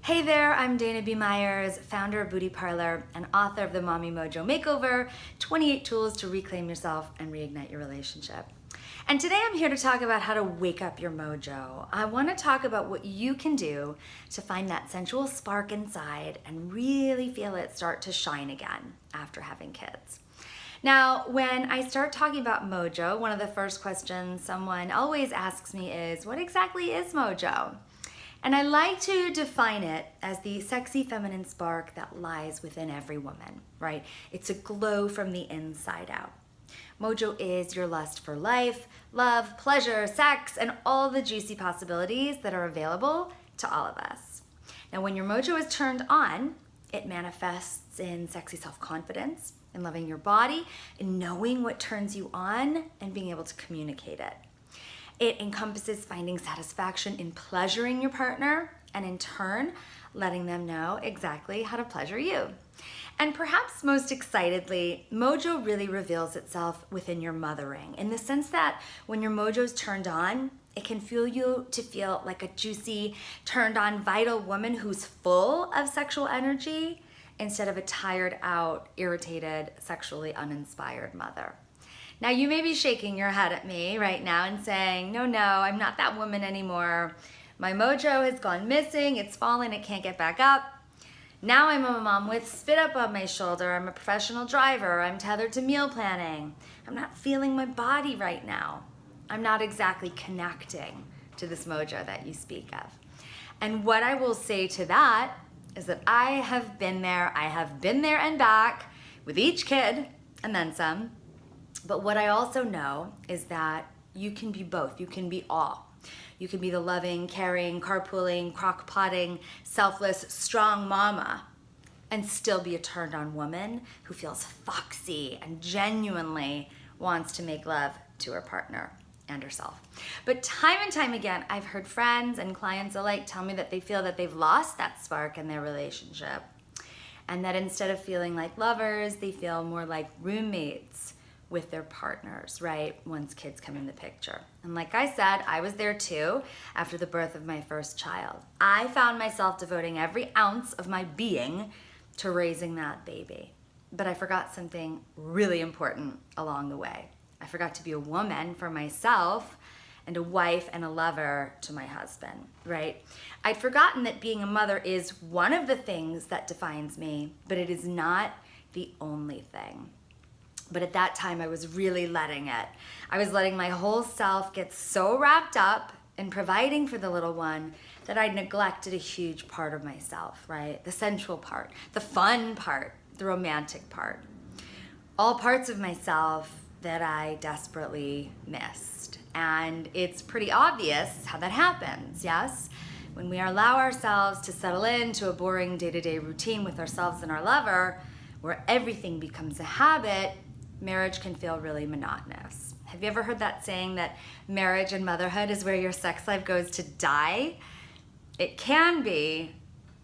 Hey there, I'm Dana B. Myers, founder of Booty Parlor and author of the Mommy Mojo Makeover, 28 Tools to Reclaim Yourself and Reignite Your Relationship. And today I'm here to talk about how to wake up your mojo. I want to talk about what you can do to find that sensual spark inside and really feel it start to shine again after having kids. Now, when I start talking about mojo, one of the first questions someone always asks me is, what exactly is mojo? And I like to define it as the sexy feminine spark that lies within every woman, right? It's a glow from the inside out. Mojo is your lust for life, love, pleasure, sex, and all the juicy possibilities that are available to all of us. Now, when your mojo is turned on, it manifests in sexy self-confidence, in loving your body, in knowing what turns you on, and being able to communicate it. It encompasses finding satisfaction in pleasuring your partner and in turn, letting them know exactly how to pleasure you. And perhaps most excitedly, mojo really reveals itself within your mothering in the sense that when your mojo's turned on, it can feel you to feel like a juicy, turned on, vital woman who's full of sexual energy instead of a tired out, irritated, sexually uninspired mother. Now, you may be shaking your head at me right now and saying, no, I'm not that woman anymore. My mojo has gone missing, it's fallen, it can't get back up. Now I'm a mom with spit up on my shoulder, I'm a professional driver, I'm tethered to meal planning. I'm not feeling my body right now. I'm not exactly connecting to this mojo that you speak of. And what I will say to that is that I have been there and back with each kid and then some. But what I also know is that you can be both. You can be all. You can be the loving, caring, carpooling, crock-potting, selfless, strong mama and still be a turned-on woman who feels foxy and genuinely wants to make love to her partner and herself. But time and time again, I've heard friends and clients alike tell me that they feel that they've lost that spark in their relationship and that instead of feeling like lovers, they feel more like roommates with their partners, right? Once kids come in the picture. And like I said, I was there too after the birth of my first child. I found myself devoting every ounce of my being to raising that baby. But I forgot something really important along the way. I forgot to be a woman for myself and a wife and a lover to my husband, right? I'd forgotten that being a mother is one of the things that defines me, but it is not the only thing. But at that time, I was really letting it. I was letting my whole self get so wrapped up in providing for the little one that I'd neglected a huge part of myself, right? The sensual part, the fun part, the romantic part. All parts of myself that I desperately missed. And it's pretty obvious how that happens, yes? When we allow ourselves to settle into a boring day-to-day routine with ourselves and our lover, where everything becomes a habit, marriage can feel really monotonous. Have you ever heard that saying that marriage and motherhood is where your sex life goes to die? It can be,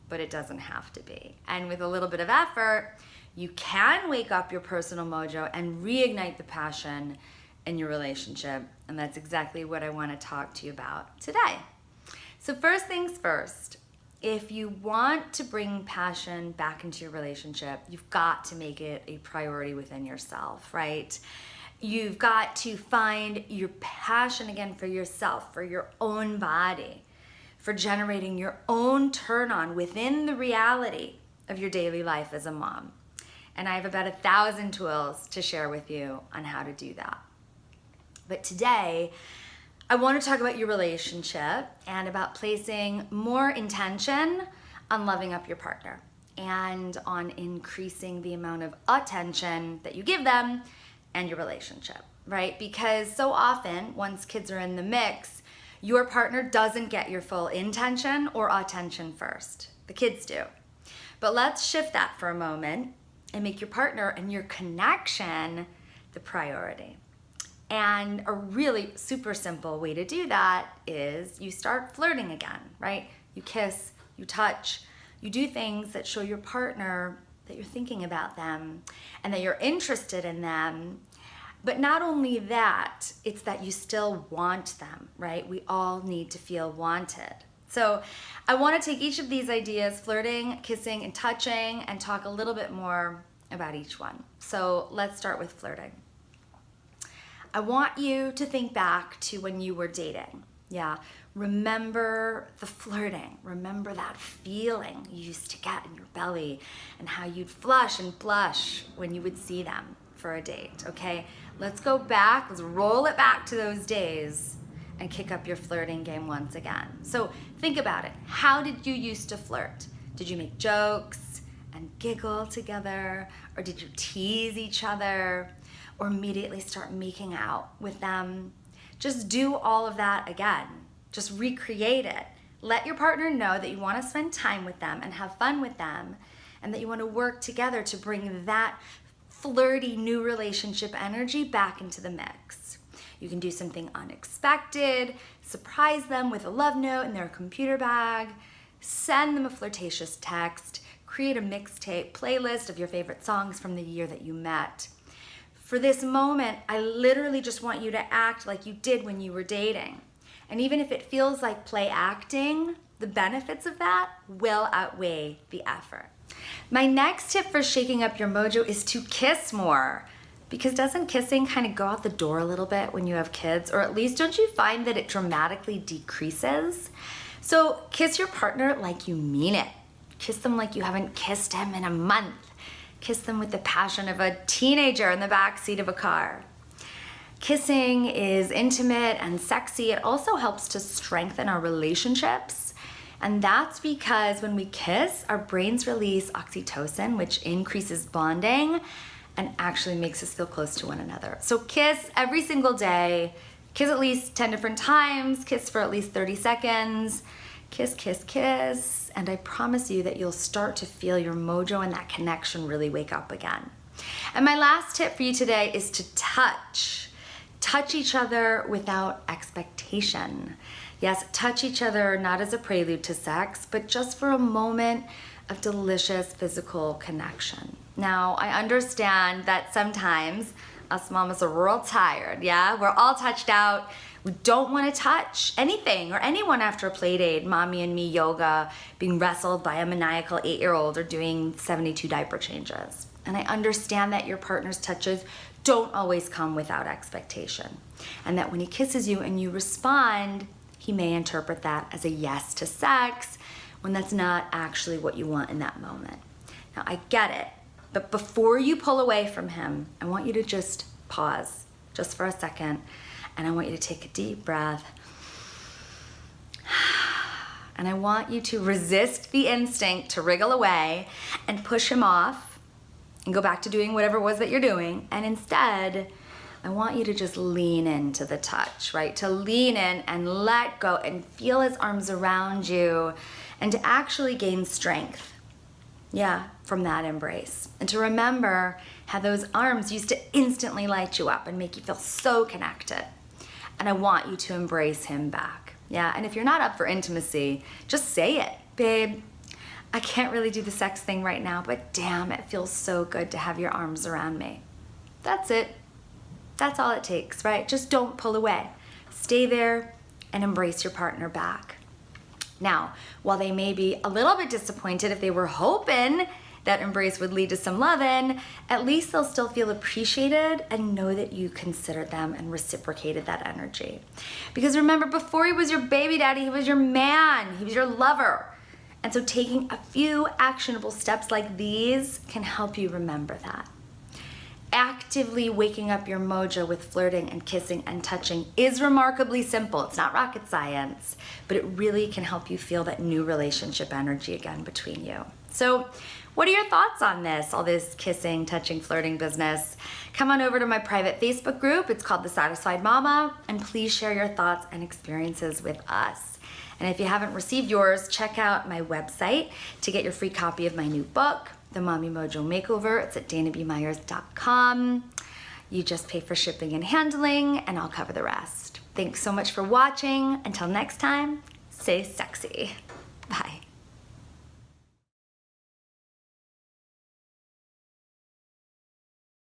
but it doesn't have to be. And with a little bit of effort, you can wake up your personal mojo and reignite the passion in your relationship. And that's exactly what I want to talk to you about today. So first things first, if you want to bring passion back into your relationship, you've got to make it a priority within yourself, right? You've got to find your passion again for yourself, for your own body, for generating your own turn on within the reality of your daily life as a mom. And I have about 1,000 tools to share with you on how to do that. But today, I want to talk about your relationship and about placing more intention on loving up your partner and on increasing the amount of attention that you give them and your relationship, right? Because so often, once kids are in the mix, your partner doesn't get your full intention or attention first. The kids do. But let's shift that for a moment and make your partner and your connection the priority. And a really super simple way to do that is you start flirting again, right? You kiss, you touch, you do things that show your partner that you're thinking about them and that you're interested in them. But not only that, it's that you still want them, right? We all need to feel wanted. So I want to take each of these ideas, flirting, kissing, and touching, and talk a little bit more about each one. So let's start with flirting. I want you to think back to when you were dating. Yeah, remember the flirting. Remember that feeling you used to get in your belly and how you'd flush and blush when you would see them for a date, okay? Let's go back, let's roll it back to those days and kick up your flirting game once again. So think about it. How did you used to flirt? Did you make jokes and giggle together? Or did you tease each other? Or immediately start making out with them? Just do all of that again. Just recreate it. Let your partner know that you want to spend time with them and have fun with them, and that you want to work together to bring that flirty new relationship energy back into the mix. You can do something unexpected, surprise them with a love note in their computer bag, send them a flirtatious text, create a mixtape playlist of your favorite songs from the year that you met. For this moment, I literally just want you to act like you did when you were dating. And even if it feels like play acting, the benefits of that will outweigh the effort. My next tip for shaking up your mojo is to kiss more. Because doesn't kissing kind of go out the door a little bit when you have kids? Or at least don't you find that it dramatically decreases? So kiss your partner like you mean it. Kiss them like you haven't kissed him in a month. Kiss them with the passion of a teenager in the backseat of a car. Kissing is intimate and sexy. It also helps to strengthen our relationships. And that's because when we kiss, our brains release oxytocin, which increases bonding and actually makes us feel close to one another. So kiss every single day. Kiss at least 10 different times. Kiss for at least 30 seconds. Kiss, kiss, kiss. And I promise you that you'll start to feel your mojo and that connection really wake up again. And my last tip for you today is to touch. Touch each other without expectation. Yes, touch each other not as a prelude to sex, but just for a moment of delicious physical connection. Now, I understand that sometimes us mamas are real tired, yeah? We're all touched out. We don't want to touch anything or anyone after a play date, mommy and me yoga, being wrestled by a maniacal 8-year-old, or doing 72 diaper changes. And I understand that your partner's touches don't always come without expectation. And that when he kisses you and you respond, he may interpret that as a yes to sex when that's not actually what you want in that moment. Now, I get it, but before you pull away from him, I want you to just pause just for a second. And I want you to take a deep breath. And I want you to resist the instinct to wriggle away and push him off and go back to doing whatever it was that you're doing. And instead, I want you to just lean into the touch, right? To lean in and let go and feel his arms around you and to actually gain strength, yeah, from that embrace. And to remember how those arms used to instantly light you up and make you feel so connected. And I want you to embrace him back. Yeah, and if you're not up for intimacy, just say it. Babe, I can't really do the sex thing right now, but damn, it feels so good to have your arms around me. That's it. That's all it takes, right? Just don't pull away. Stay there and embrace your partner back. Now, while they may be a little bit disappointed if they were hoping that embrace would lead to some lovin', at least they'll still feel appreciated and know that you considered them and reciprocated that energy. Because remember, before he was your baby daddy, he was your man, he was your lover. And so taking a few actionable steps like these can help you remember that. Actively waking up your mojo with flirting and kissing and touching is remarkably simple. It's not rocket science, but it really can help you feel that new relationship energy again between you. So what are your thoughts on this, all this kissing, touching, flirting business? Come on over to my private Facebook group. It's called The Satisfied Mama, and please share your thoughts and experiences with us. And if you haven't received yours, check out my website to get your free copy of my new book, The Mommy Mojo Makeover. It's at danabmyers.com. You just pay for shipping and handling, and I'll cover the rest. Thanks so much for watching. Until next time, stay sexy.